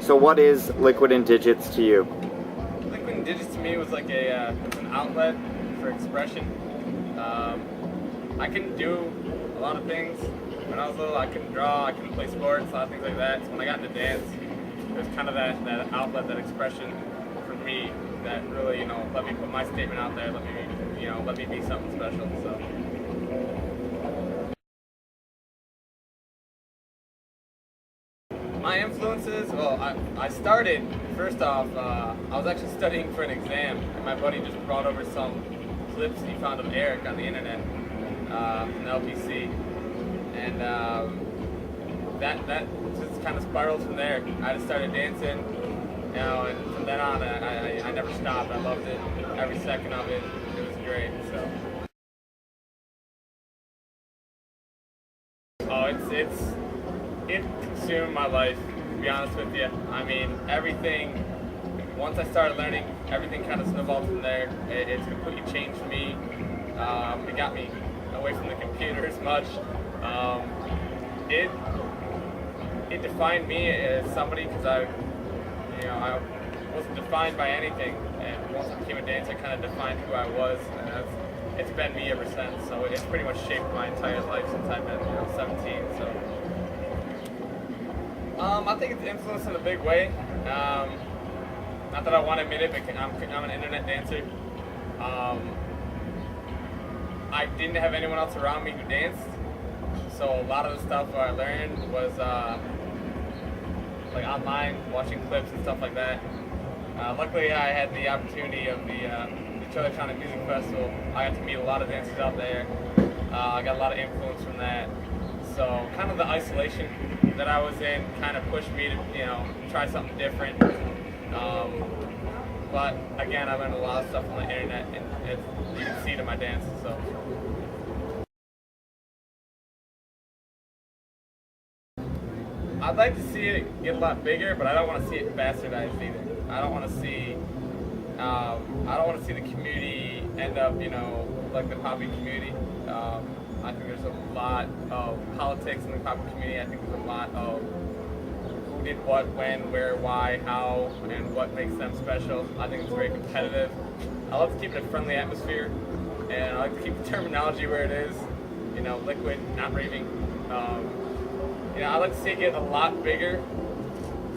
So what is Liquid and Digits to you? Liquid and Digits to me was like an outlet for expression. I couldn't do a lot of things. When I was little, I couldn't draw, I couldn't play sports, a lot of things like that. So when I got into dance, it was kind of that outlet, that expression for me that really, let me put my statement out there, let me be something special. So. My influences, well, I started, first off, I was actually studying for an exam, and my buddy just brought over some clips he found of Eric on the internet, from the LPC, and that just kind of spiraled from there. I just started dancing, and from then on, I never stopped. I loved it, every second of it. It was great, so. Oh, it consumed my life, to be honest with you. I mean, everything, once I started learning, everything kind of snowballed from there. It's completely changed me. It got me away from the computer as much. It defined me as somebody, because I wasn't defined by anything, and once I became a dancer, it kind of defined who I was, and it's been me ever since. So it's pretty much shaped my entire life since I've been 17. So I think it's influenced in a big way. Not that I want to admit it, but I'm an internet dancer. I didn't have anyone else around me who danced, so a lot of the stuff I learned was like online, watching clips and stuff like that. Luckily, I had the opportunity of the Electronic Music Festival. I got to meet a lot of dancers out there. I got a lot of influence from that. So kind of the isolation that I was in kind of pushed me to, try something different. But again, I learned a lot of stuff on the internet, and you can see it in my dances. So. I'd like to see it get a lot bigger, but I don't want to see it bastardized either. I don't want to see the community end up, like the poppy community. I think there's a lot of politics in the poppy community. I think there's a lot of who did what, when, where, why, how, and what makes them special. I think it's very competitive. I love to keep it a friendly atmosphere, and I like to keep the terminology where it is. Liquid, not raving. I like to see it get a lot bigger,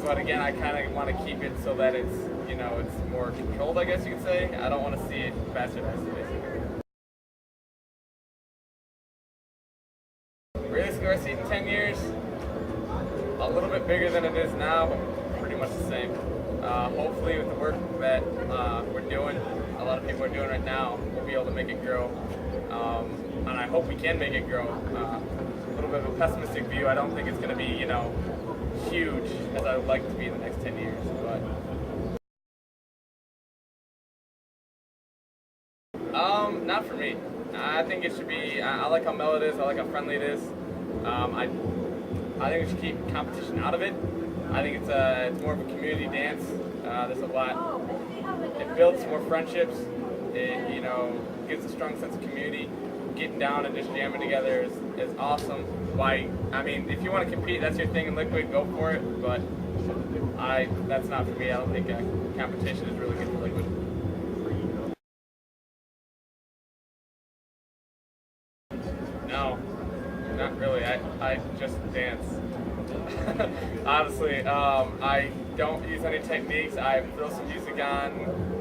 but again, I kind of want to keep it so that it's, it's more controlled, I guess you could say. I don't want to see it bastardized, basically. Realistically, where I see it in 10 years, a little bit bigger than it is now, but pretty much the same. Hopefully, with the work that we're doing, a lot of people are doing right now, we'll be able to make it grow. And I hope we can make it grow. A little bit of a pessimistic view. I don't think it's going to be, huge as I would like to be in the next 10 years. But not for me. I think it should be. I like how mellow it is. I like how friendly it is. I think we should keep competition out of it. I think it's more of a community dance. There's a lot. It builds more friendships. It gives a strong sense of community. Getting down and just jamming together is awesome. If you want to compete, that's your thing in Liquid, go for it. But that's not for me. I don't think competition is really good for Liquid. No, not really. I just dance. Honestly, I don't use any techniques. I throw some music on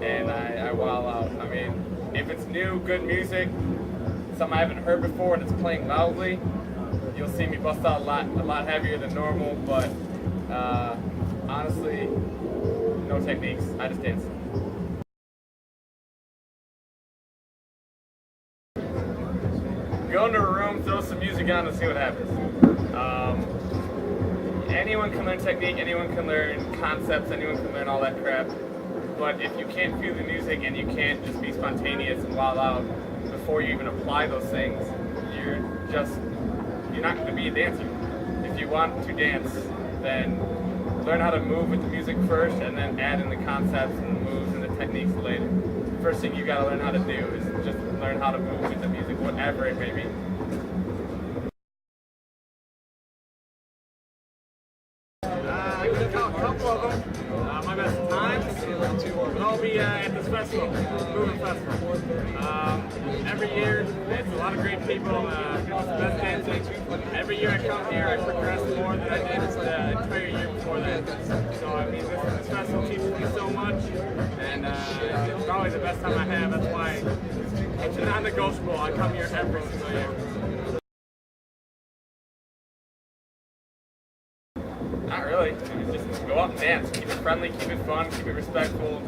and I wild out. If it's new, good music, something I haven't heard before and it's playing loudly, you'll see me bust out a lot heavier than normal, but honestly, no techniques, I just dance. Go into a room, throw some music on and see what happens. Anyone can learn technique, anyone can learn concepts, anyone can learn all that crap, but if you can't feel the music and you can't just be spontaneous and wild out before you even apply those things, you're not going to be a dancer. If you want to dance, then learn how to move with the music first and then add in the concepts and the moves and the techniques later. First thing you got to learn how to do is just learn how to move with the music, whatever it may be. A couple of them. I'll be at this festival, Movement Festival. Every year, it's a lot of great people. It's the best dancing. Every year I come here, I progress more than I did the entire year before that. So I mean, this festival teaches me so much, and it's probably the best time I have. That's why it's non-negotiable. I come here every single year. Not really. Just go out and dance. Keep it friendly, keep it fun, keep it respectful.